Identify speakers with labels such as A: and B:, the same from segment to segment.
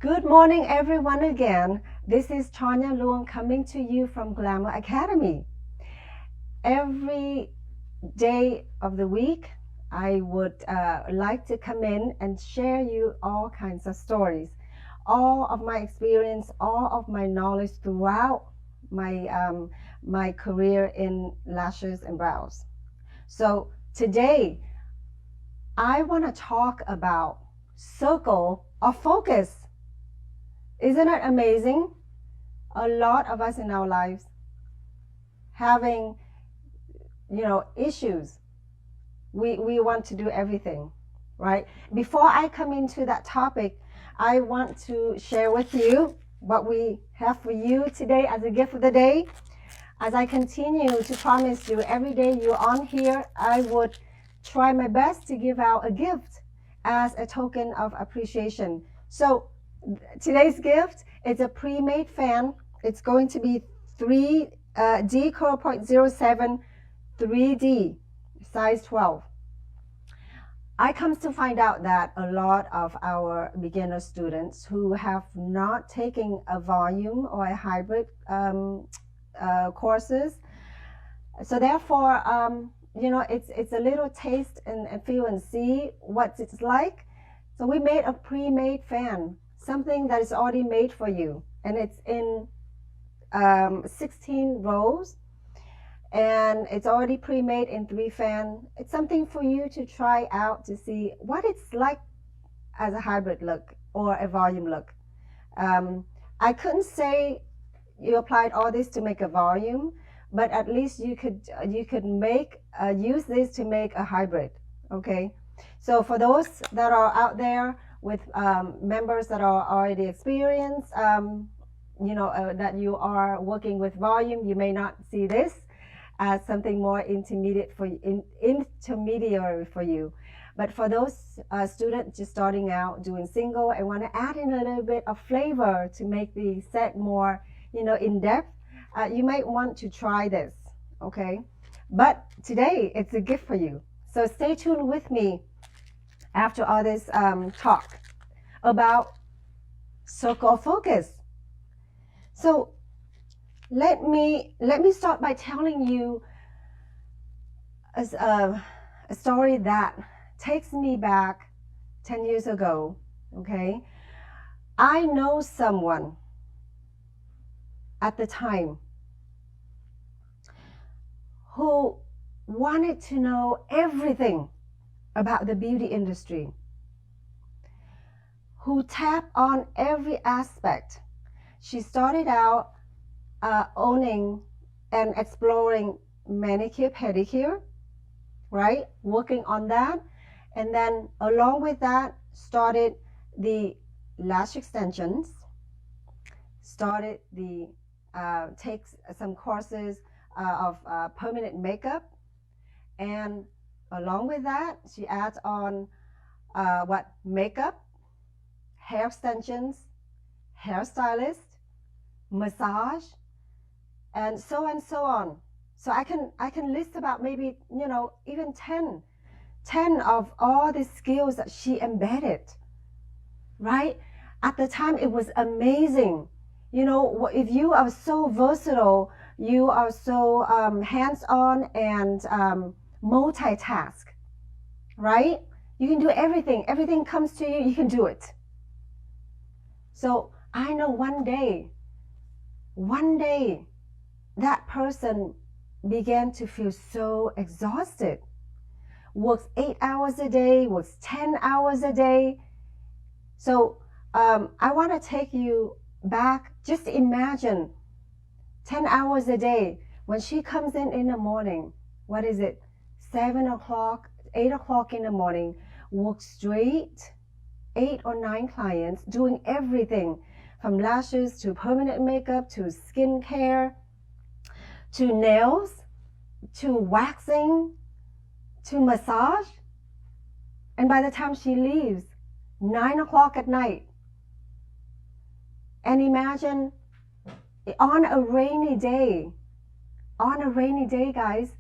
A: Good morning, everyone, again. This is Tanya Luong coming to you from Glamour Academy. Every day of the week, I would like to come in and share you all kinds of stories, all of my experience, all of my knowledge throughout my career in lashes and brows. So today, I want to talk about circle of focus. Isn't it amazing? A lot of us in our lives having, issues. We want to do everything, right? Before I come into that topic, I want to share with you what we have for you today as a gift of the day. As I continue to promise you every day you're on here, I would try my best to give out a gift as a token of appreciation. So today's gift is a pre-made fan. It's going to be 3D curl 0.07 3D size 12. I come to find out that a lot of our beginner students who have not taken a volume or a hybrid courses, so therefore it's a little taste and feel and see what it's like. So we made a pre-made fan, something that is already made for you, and it's in 16 rows, and it's already pre-made in 3 fan. It's something for you to try out to see what it's like as a hybrid look or a volume look. I couldn't say you applied all this to make a volume, but at least you could make use this to make a hybrid. Okay, so for those that are out there with members that are already experienced, that you are working with volume, you may not see this as something more intermediary for you. But for those students just starting out doing single and want to add in a little bit of flavor to make the set more, in depth, you might want to try this. Okay, but today it's a gift for you. So stay tuned with me after all this talk about circle of focus. So let me start by telling you a story that takes me back 10 years ago. Okay, I know someone at the time who wanted to know everything about the beauty industry, who tapped on every aspect. She started out owning and exploring manicure, pedicure, right? Working on that. And then along with that, started the lash extensions, started the takes some courses of permanent makeup, and along with that she adds on makeup, hair extensions, hairstylist, massage, and so on. So I can list about maybe even 10 of all the skills that she embedded, right? At the time it was amazing. If you are so versatile, you are so hands-on and multitask, right? You can do everything. Everything comes to you, you can do it. So I know one day that person began to feel so exhausted. Works 8 hours a day, works 10 hours a day. So I want to take you back. Just imagine 10 hours a day. When she comes in the morning, what is it? 7 o'clock, 8 o'clock in the morning, works straight, 8 or 9 clients, doing everything from lashes to permanent makeup to skincare to nails to waxing to massage. And by the time she leaves, 9 o'clock at night. And imagine on a rainy day, guys,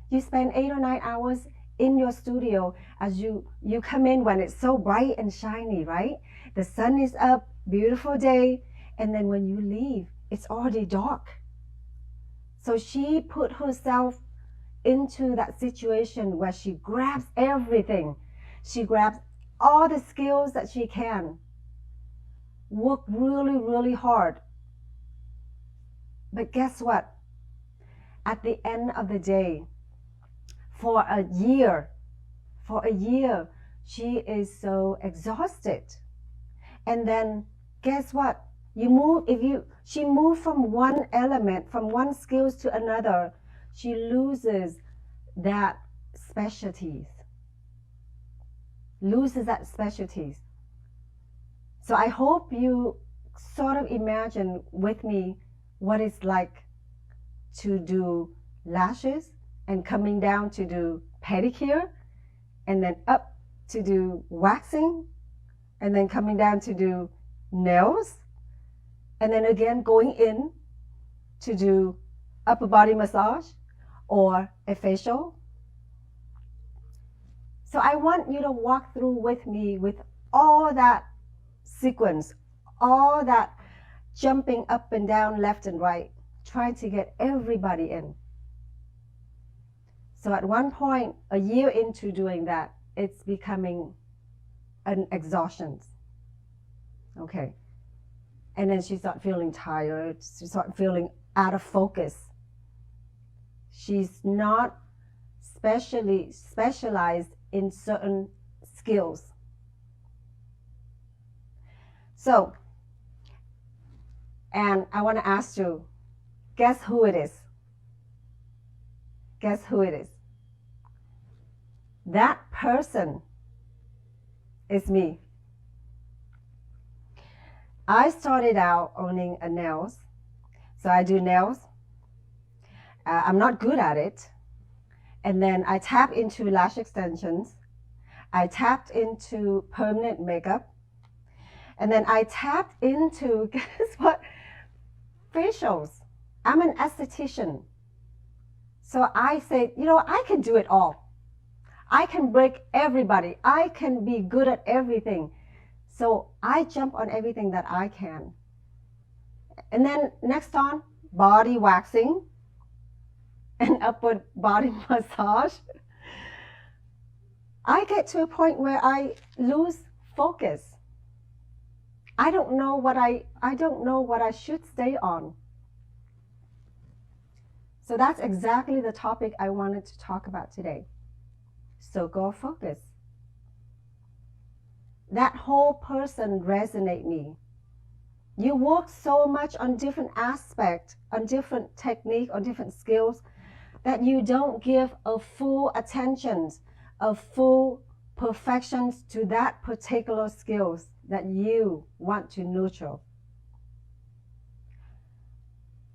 A: you spend 8 or 9 hours in your studio as you come in when it's so bright and shiny, right? The sun is up, beautiful day, and then when you leave, it's already dark. So she put herself into that situation where she grabs everything. She grabs all the skills that she can. Work really, really hard. But guess what? At the end of the day, for a year, she is so exhausted. And then guess what? She moved from one element, from one skills to another, she loses that specialties. So I hope you sort of imagine with me what it's like to do lashes and coming down to do pedicure and then up to do waxing and then coming down to do nails and then again going in to do upper body massage or a facial. So I want you to walk through with me with all that sequence, all that jumping up and down, left and right, trying to get everybody in. So at one point, a year into doing that, it's becoming an exhaustion. Okay. And then she started feeling tired. She started feeling out of focus. She's not specialized in certain skills. So, and I want to ask you, guess who it is? Guess who it is? That person is me. I started out owning a nails. So I do nails. I'm not good at it. And then I tap into lash extensions. I tapped into permanent makeup. And then I tapped into, guess what? Facials. I'm an esthetician. So I say, I can do it all. I can break everybody. I can be good at everything. So I jump on everything that I can. And then next on, body waxing and upward body massage. I get to a point where I lose focus. I don't know what I should stay on. So that's exactly the topic I wanted to talk about today. Circle of focus. That whole person resonate me. You work so much on different aspects, on different technique, on different skills, that you don't give a full attention, a full perfections to that particular skills that you want to nurture.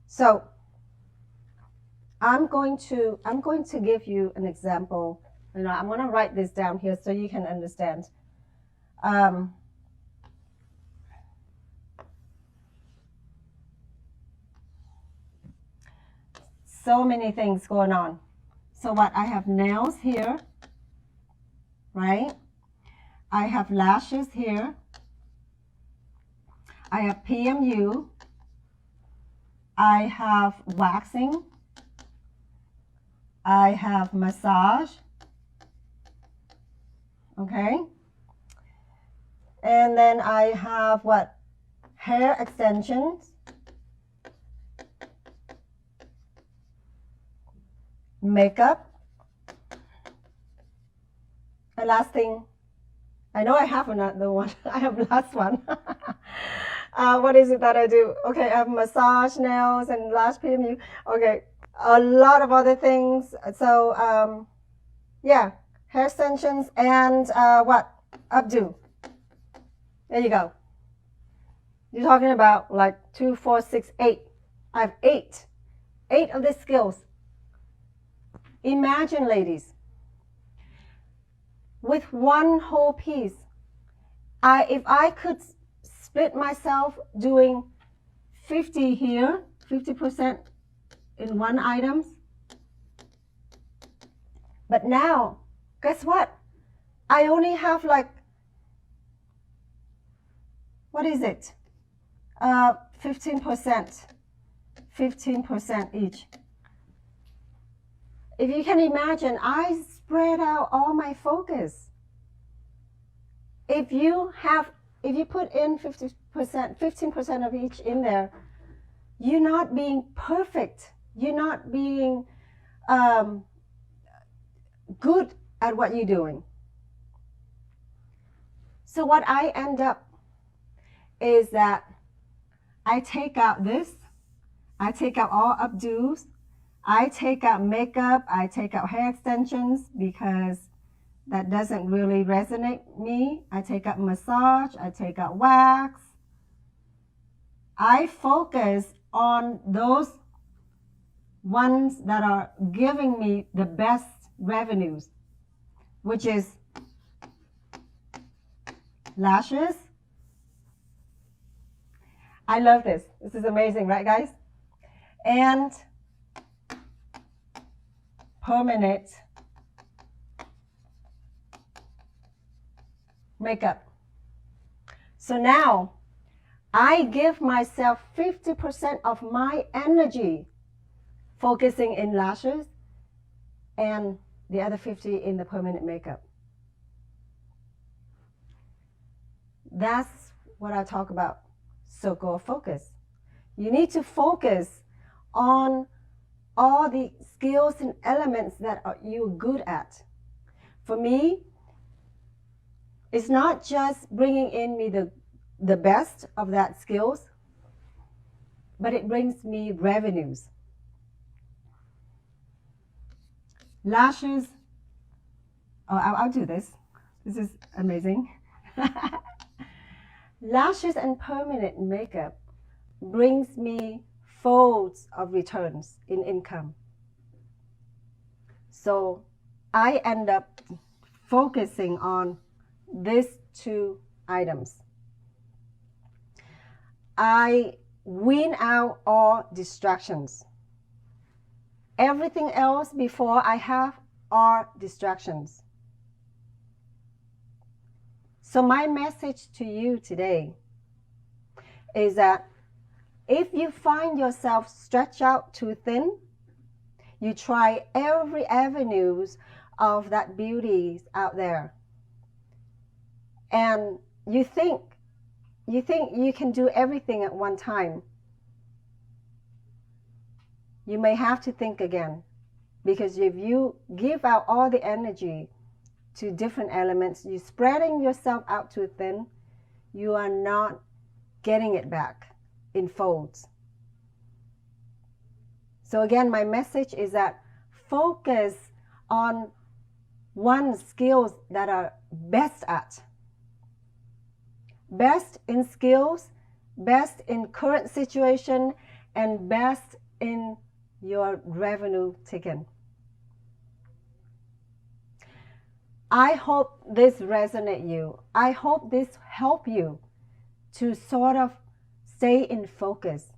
A: So I'm going to give you an example. I'm going to write this down here so you can understand. So many things going on. So what? I have nails here, right? I have lashes here. I have PMU. I have waxing. I have massage. Okay. And then I have what? Hair extensions. Makeup. The last thing, I know I have another one. I have last one. What is it that I do? Okay, I have massage, nails, and lash PMU. Okay, a lot of other things. So, yeah, hair extensions and what? Updo. There you go. You're talking about like 2, 4, 6, 8. I have 8. 8 of these skills. Imagine, ladies, with one whole piece, if I could split myself doing 50 here, 50% in one items. But now, guess what? I only have like, what is it? 15%. 15% each. If you can imagine, I spread out all my focus. If you put in 50%, 15% of each in there, you're not being perfect. You're not being good at what you're doing. So what I end up is that I take out this, I take out all updos, I take out makeup, I take out hair extensions because that doesn't really resonate with me. I take out massage, I take out wax. I focus on those ones that are giving me the best revenues, which is lashes. I love this. This is amazing, right, guys? And permanent makeup. So now I give myself 50% of my energy focusing in lashes and the other 50 in the permanent makeup. That's what I talk about, circle of focus. You need to focus on all the skills and elements that you're good at. For me, it's not just bringing in me the best of that skills, but it brings me revenues. Lashes, I'll do this. This is amazing. Lashes and permanent makeup brings me folds of returns in income. So I end up focusing on these two items. I wean out all distractions. Everything else before I have are distractions. So my message to you today is that if you find yourself stretched out too thin, you try every avenues of that beauty out there, and you think you can do everything at one time, you may have to think again, because if you give out all the energy to different elements, you're spreading yourself out too thin, you are not getting it back in folds. So again, my message is that focus on one skills that are best at. Best in skills, best in current situation, and best in your revenue taken. I hope this resonates you. I hope this help you to sort of stay in focus.